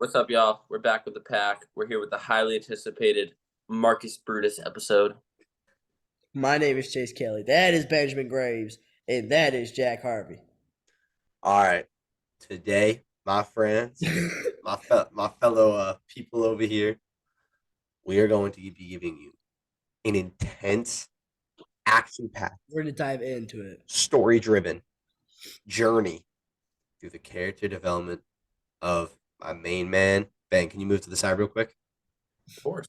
What's up, y'all? We're back with the pack. We're here with the highly anticipated Marcus Brutus episode. My name is Chase Kelly. That is Benjamin Graves. And that is Jack Harvey. All right, today, my friends, my fellow people over here, we are going to be giving you an intense, action-packed, We're going to dive into it. story-driven journey through the character development of my main man. Ben, can you move to the side real quick? Of course.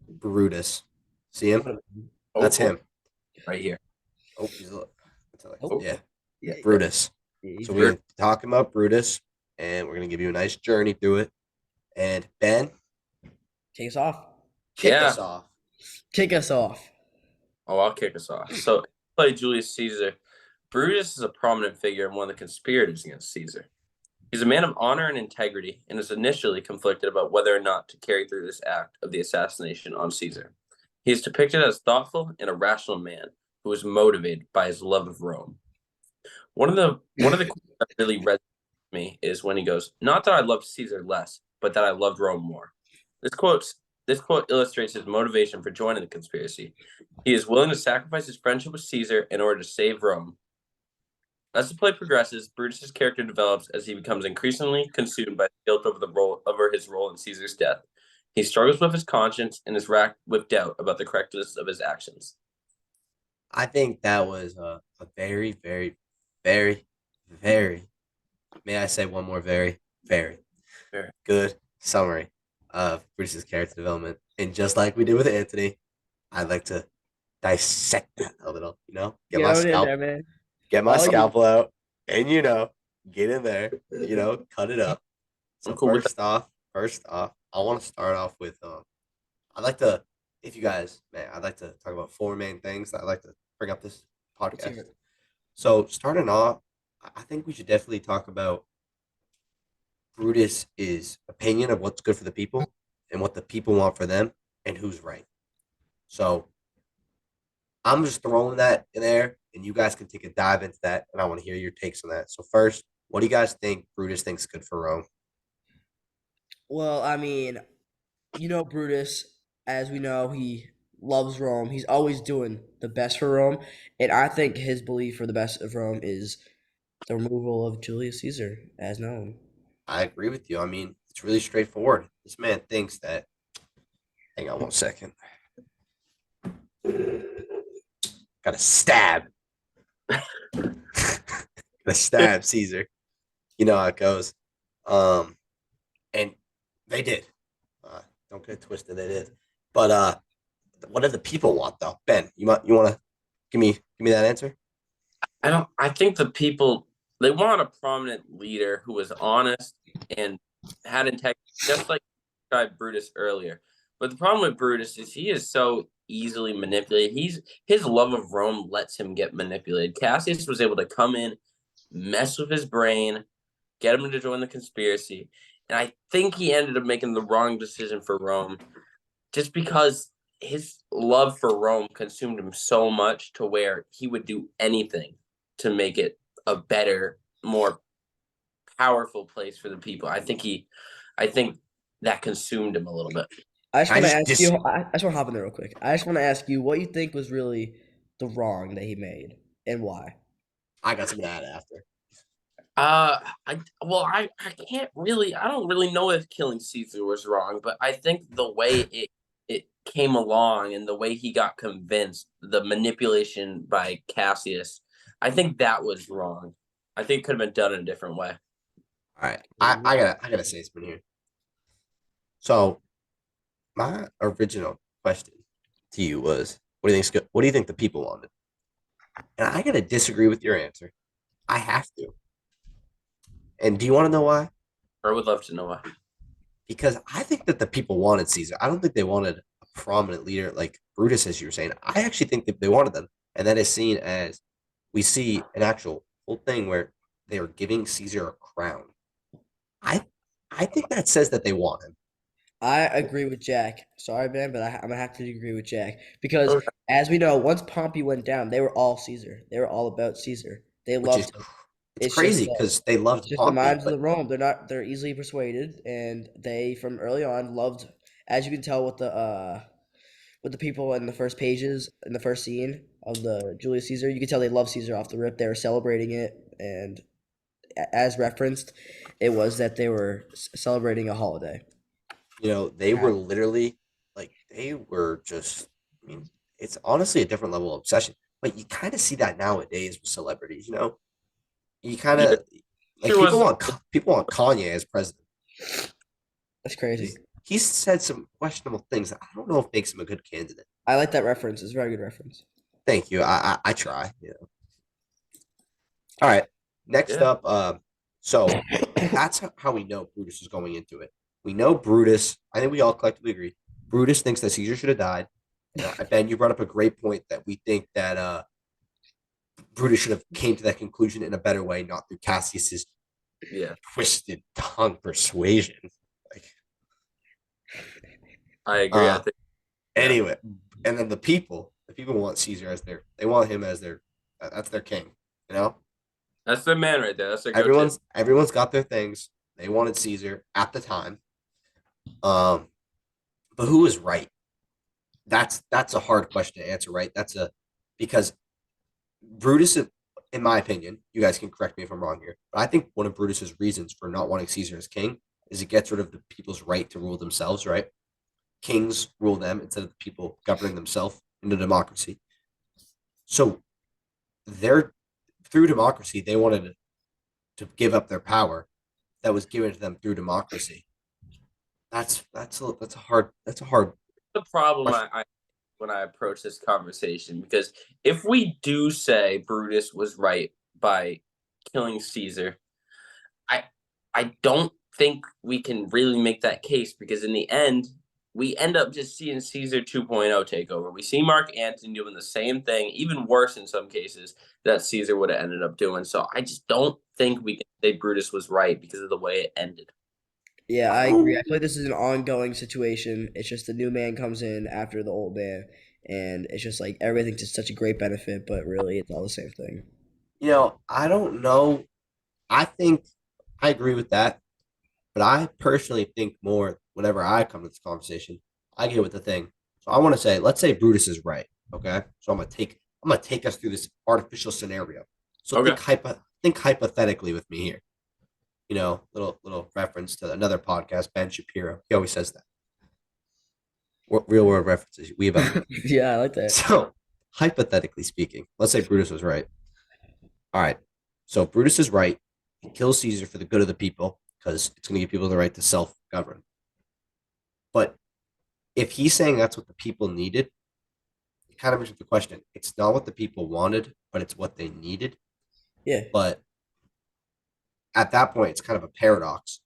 Brutus. See him? Oh, That's him. right here. Oh, he's Yeah. yeah, Brutus. He's So we're going to be talking about Brutus, and we're going to give you a nice journey through it. And Ben, kick us off. kick Yeah. us off. Kick us off. Oh, I'll kick us off. So, play Julius Caesar. Brutus is a prominent figure and one of the conspirators against Caesar. He's a man of honor and integrity and is initially conflicted about whether or not to carry through this act of the assassination on Caesar. He is depicted as thoughtful and a rational man who is motivated by his love of Rome. One of the quotes that really resonates with me is when he goes, "Not that I loved Caesar less, but that I loved Rome more." This quote illustrates his motivation for joining the conspiracy. He is willing to sacrifice his friendship with Caesar in order to save Rome. As the play progresses, Brutus's character develops as he becomes increasingly consumed by guilt over his role in Caesar's death. He struggles with his conscience and is racked with doubt about the correctness of his actions. I think that was a very, very, very, very, may I say one more very, very good summary of Bruce's character development. And just like we did with Anthony, I'd like to dissect that a little, get my scalpel out and, get in there, cut it up. So cool first off, I want to start off with, I'd like to, if you guys, man, I'd like to talk about four main things that I'd like to bring up this podcast. So starting off, I think we should definitely talk about Brutus's opinion of what's good for the people and what the people want for them and who's right. So I'm just throwing that in there, and you guys can take a dive into that, and I want to hear your takes on that. So first, what do you guys think Brutus thinks good for Rome? Well, I mean, Brutus, as we know, he loves Rome. He's always doing the best for Rome. And I think his belief for the best of Rome is the removal of Julius Caesar, as known. I agree with you. I mean, it's really straightforward. This man thinks that. Hang on 1 second. Got to stab. Got to stab Caesar. You know how it goes. And they did. Don't get it twisted. They did. But what do the people want, though? Ben, you want to give me that answer? I think the people, they want a prominent leader who was honest and had integrity, just like I described Brutus earlier. But the problem with Brutus is he is so easily manipulated. His love of Rome lets him get manipulated. Cassius was able to come in, mess with his brain, get him to join the conspiracy. And I think he ended up making the wrong decision for Rome just because his love for Rome consumed him so much to where he would do anything to make it a better, more powerful place for the people. I think that consumed him a little bit. I just want to ask you. I just want to hop in there real quick. I just want to ask you what you think was really the wrong that he made and why. I got some of that after. I can't really. I don't really know if killing Caesar was wrong, but I think the way it came along and the way he got convinced, the manipulation by Cassius, I think that was wrong. I think it could have been done in a different way. All right, I gotta say something here. So, my original question to you was, what do you think's good? What do you think the people wanted? And I gotta disagree with your answer. I have to. And do you want to know why? I would love to know why. Because I think that the people wanted Caesar. I don't think they wanted a prominent leader like Brutus, as you were saying. I actually think that they wanted them, and that is seen as we see an actual whole thing where they are giving Caesar a crown. I think that says that they want him. I agree with Jack. Sorry, Ben, but I'm gonna have to agree with Jack because, as we know, once Pompey went down, they were all Caesar. They were all about Caesar. They loved him. It's crazy because they It's loved just the Pompey, minds of but the Rome. They're easily persuaded, and they from early on loved, as you can tell with the people in the first pages in the first scene of the Julius Caesar, you can tell they love Caesar off the rip. They were celebrating it, and as referenced, it was that they were celebrating a holiday. they were literally like they were just. I mean, it's honestly a different level of obsession. But you kind of see that nowadays with celebrities. You kind Yeah, of like sure was. people want Kanye as president. That's crazy. He's said some questionable things that I don't know if makes him a good candidate. I like that reference. It's a very good reference. Thank you. I try. All right. Next Yeah. up, so that's how we know Brutus is going into it. We know Brutus. I think we all collectively agree. Brutus thinks that Caesar should have died. Ben, you brought up a great point that we think that Brutus should have came to that conclusion in a better way, not through Cassius's Yeah. twisted tongue persuasion. Like, I agree. I think. anyway, and then the people want Caesar as they want him as that's their king. That's the man right there. That's their Everyone's got their things. They wanted Caesar at the time. But who was right? That's a hard question to answer, right? Because Brutus, in my opinion, you guys can correct me if I'm wrong here, but I think one of Brutus's reasons for not wanting Caesar as king is it gets rid of the people's right to rule themselves, right? Kings rule them instead of the people governing themselves in a democracy. So they're through democracy, they wanted to give up their power that was given to them through democracy. That's a hard the problem when I approach this conversation, because if we do say Brutus was right by killing Caesar, I don't think we can really make that case, because in the end we end up just seeing Caesar 2.0 take over. We see Mark Antony doing the same thing, even worse in some cases, that Caesar would have ended up doing. So I just don't think we can say Brutus was right because of the way it ended. Yeah, I agree. I feel like this is an ongoing situation. It's just the new man comes in after the old man, and it's just like everything's just such a great benefit, but really it's all the same thing. I don't know. I think I agree with that, but I personally think more whenever I come to this conversation, I get with the thing. So I want to say, let's say Brutus is right. Okay. So I'm gonna take us through this artificial scenario. So Okay. think hypothetically with me here. Little reference to another podcast, Ben Shapiro. He always says that. Real world references. We about Yeah, I like that. So hypothetically speaking, let's say Brutus was right. All right. So Brutus is right. He kills Caesar for the good of the people because it's going to give people the right to self-govern. But if he's saying that's what the people needed, it kind of brings up the question. It's not what the people wanted, but it's what they needed. Yeah. But at that point, it's kind of a paradox,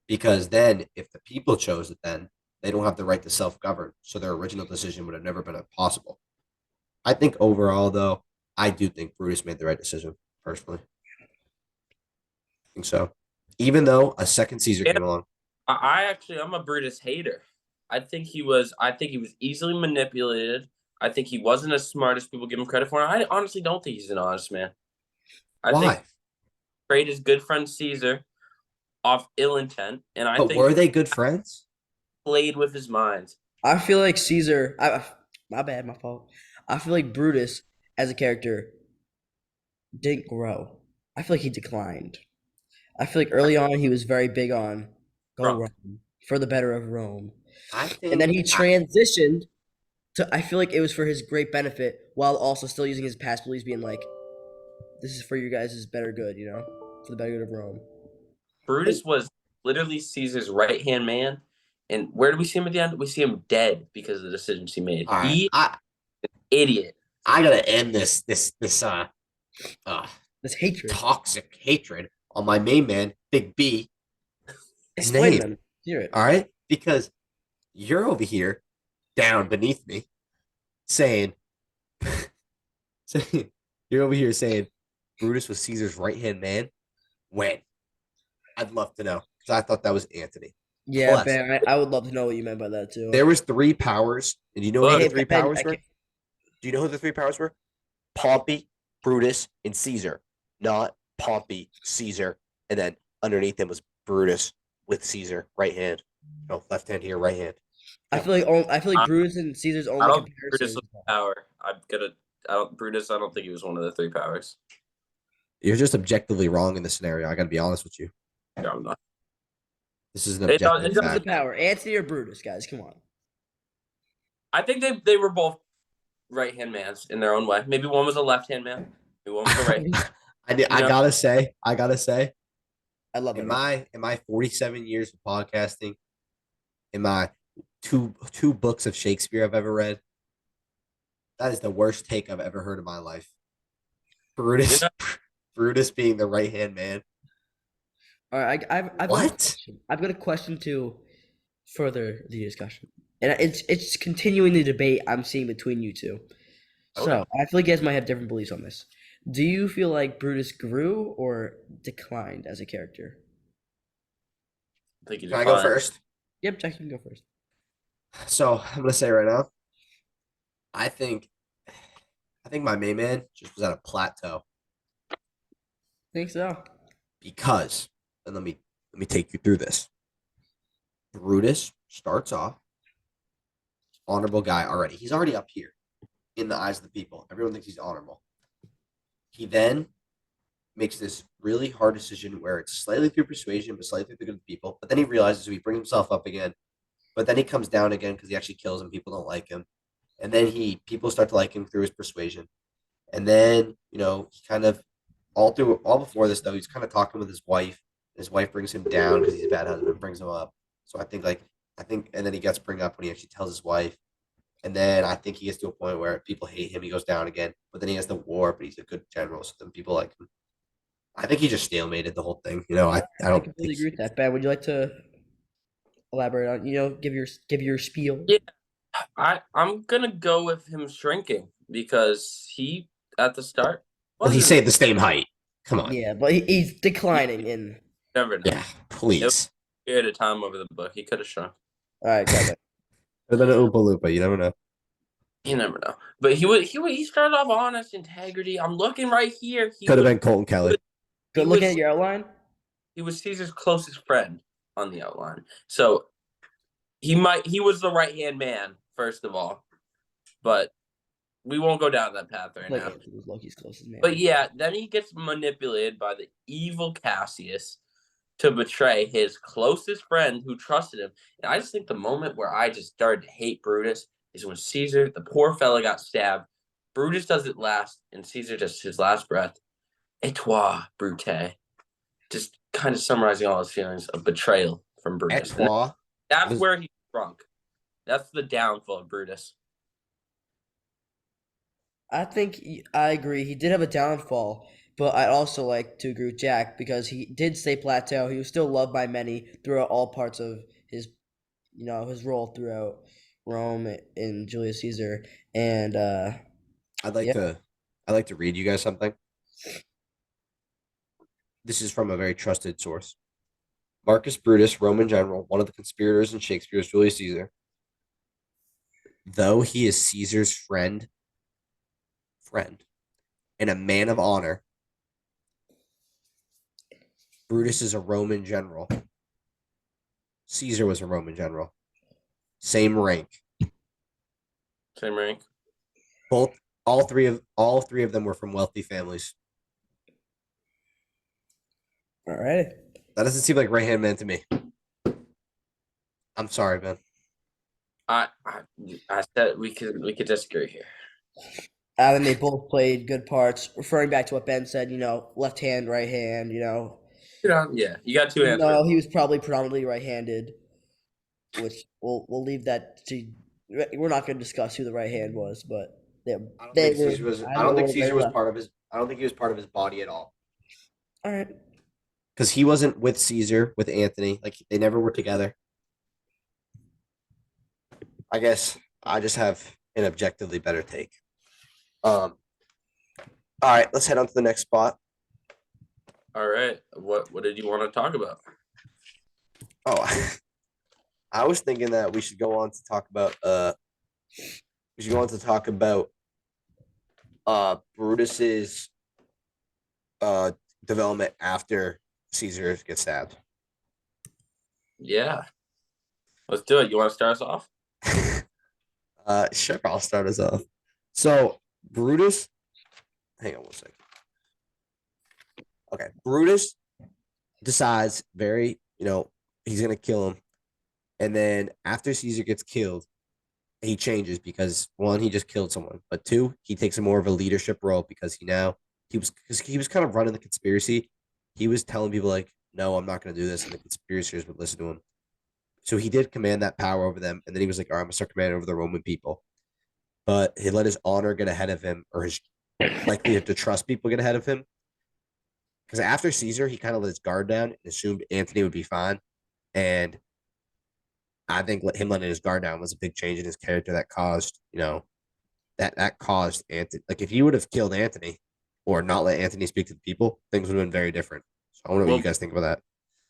because then if the people chose it, then they don't have the right to self-govern. So their original decision would have never been possible. I think overall, though, I do think Brutus made the right decision, personally. I think so. Even though a second Caesar came along. I'm a Brutus hater. I think he was easily manipulated. I think he wasn't as smart as people give him credit for. I honestly don't think he's an honest man. I Why? think betrayed his good friend Caesar off ill intent, and I think were they good friends? Played with his mind. I feel like Caesar. My bad, my fault. I feel like Brutus as a character didn't grow. I feel like he declined. I feel like early on he was very big on go Rome for the better of Rome, and then he transitioned to. I feel like it was for his great benefit, while also still using his past beliefs, being like, "This is for you guys' better good," for the better good of Rome. Brutus was literally Caesar's right-hand man, and where do we see him at the end? We see him dead because of the decisions he made. All right. He's an idiot. I gotta end this hatred, toxic hatred on my main man, Big B. Explain them. Hear it. All right, because you're over here, down beneath me, saying you're over here saying Brutus was Caesar's right-hand man. When? I'd love to know, because I thought that was Antony. Yeah, plus, Ben, I would love to know what you meant by that too. There was 3 powers, and you know who the 3 powers were? Do you know who the 3 powers were? Pompey, Brutus, and Caesar. Not Pompey, Caesar, and then underneath him was Brutus with Caesar, right hand. No, left hand here, right hand. I Yep. feel like Brutus and Caesar's I only don't think Brutus comparison. was a power. I don't think he was one of the three powers. You're just objectively wrong in this scenario. I got to be honest with you. No, I'm not. This is an It does- objective it Who's does- the fact. power? Anthony or Brutus, guys? Come on. I think they were both right hand mans in their own way. Maybe one was a left hand man. Maybe one was a right. I know? gotta say, I love in it. my 47 years of podcasting, in my two books of Shakespeare I've ever read, that is the worst take I've ever heard in my life. Brutus, You know? Brutus being the right hand man. All right, I've got a What? question. I've got a question to further the discussion, and it's continuing the debate I'm seeing between you two. So Okay. I feel like you guys might have different beliefs on this. Do you feel like Brutus grew or declined as a character? I think he Can I go declined. first? Yep, Jack, you can go first. So I'm gonna say right now, I think my main man just was at a plateau Think so? because, and let me take you through this. Brutus starts off honorable guy already. He's already up here in the eyes of the people. Everyone thinks he's honorable. He then makes this really hard decision where it's slightly through persuasion, but slightly through the good people. But then he realizes he brings himself up again. But then he comes down again because he actually kills him. People don't like him. And then people start to like him through his persuasion. And then, he kind of all before this though, he's kind of talking with his wife. His wife brings him down because he's a bad husband, brings him up. So I think, and then he gets bring up when he actually tells his wife. And then I think he gets to a point where people hate him. He goes down again, but then he has the war, but he's a good general, so then people like him. I think he just stalemated the whole thing. I I don't completely think agree with that. Ben, would you like to elaborate on? Give your spiel. Yeah. I'm gonna go with him shrinking because he at the start well, he wasn't. stayed the same height. Come on. Yeah, but he's declining in. Never know. Yeah, please. Period of time over the book, he could have shrunk. All right, go ahead. Could have been an Oompa Loompa. You never know. You never know. But he started off honest, integrity. I'm looking right here. Could have been Colton Kelly. Good looking at your outline. He was Caesar's closest friend on the outline. So he was the right hand man, first of all. But we won't go down that path right now. He was Loki's closest man. But yeah, then he gets manipulated by the evil Cassius to betray his closest friend who trusted him. And I just think the moment where I just started to hate Brutus is when Caesar, the poor fella, got stabbed. Brutus does it last, and Caesar just his last breath. Et toi, Brute. Just kind of summarizing all his feelings of betrayal from Brutus. Et toi. That's where he shrunk. That's the downfall of Brutus. I think I agree. He did have a downfall, but I also like to agree with Jack because he did stay plateau. He was still loved by many throughout all parts of his, his role throughout Rome and Julius Caesar. And I'd like to read you guys something. This is from a very trusted source. Marcus Brutus, Roman general, one of the conspirators in Shakespeare's Julius Caesar. Though he is Caesar's friend, and a man of honor, Brutus is a Roman general. Caesar was a Roman general. Same rank. Same rank. All three of them were from wealthy families. all right. That doesn't seem like right hand man to me. I'm sorry, man. I said we could disagree here. And they both played good parts. Referring back to what Ben said, left hand, right hand. Yeah, you got two answers. No, he was probably predominantly right-handed, which we'll leave that to. We're not going to discuss who the right hand was, but I don't think Caesar was part of his. I don't think he was part of his body at all. All right. Because he wasn't with Caesar, with Anthony. Like they never were together. I guess I just have an objectively better take. All right, let's head on to the next spot. All right. What did you want to talk about? Oh, I was thinking that we should go on to talk about Brutus's development after Caesar gets stabbed. Yeah. Let's do it. You want to start us off? Sure, I'll start us off. So Brutus, hang on one second. Okay, Brutus decides he's gonna kill him, and then after Caesar gets killed, he changes because one, he just killed someone, but two, he takes a more of a leadership role because he was kind of running the conspiracy. He was telling people like, no, I'm not gonna do this, and the conspirators would listen to him. So he did command that power over them, and then he was like, all right, I'm gonna start commanding over the Roman people. But he let his honor get ahead of him, or his likelihood to trust people get ahead of him. Because after Caesar, he kind of let his guard down and assumed Antony would be fine. And I think him letting his guard down was a big change in his character that caused, that caused Antony. Like if he would have killed Antony or not let Antony speak to the people, things would have been very different. So I wonder what you guys think about that.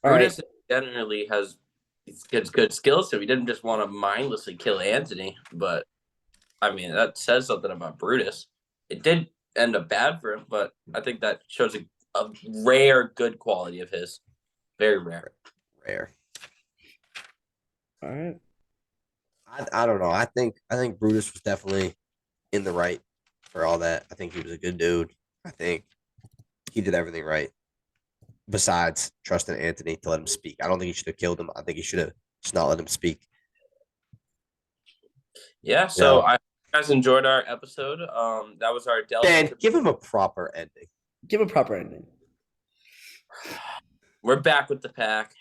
Brutus generally has good skills, so he didn't just want to mindlessly kill Antony. But I mean, that says something about Brutus. It did end up bad for him, but I think that shows a rare good quality of his. Very rare. Rare. All right. I don't know. I think Brutus was definitely in the right for all that. I think he was a good dude. I think he did everything right. Besides trusting Antony to let him speak. I don't think he should have killed him. I think he should have just not let him speak. Yeah, so I hope you guys enjoyed our episode. That was our delve. Ben, give him a proper ending. Give a proper ending. We're back with the pack.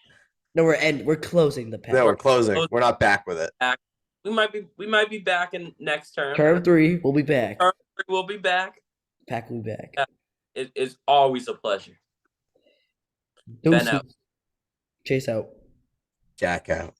No, we're closing the pack. No, we're closing. We're not back with it. We might be back in next term. Term 3, we'll be back. Term 3, we'll be back. Pack will be back. Yeah, it is always a pleasure. Deuces. Ben out. Chase out. Jack out.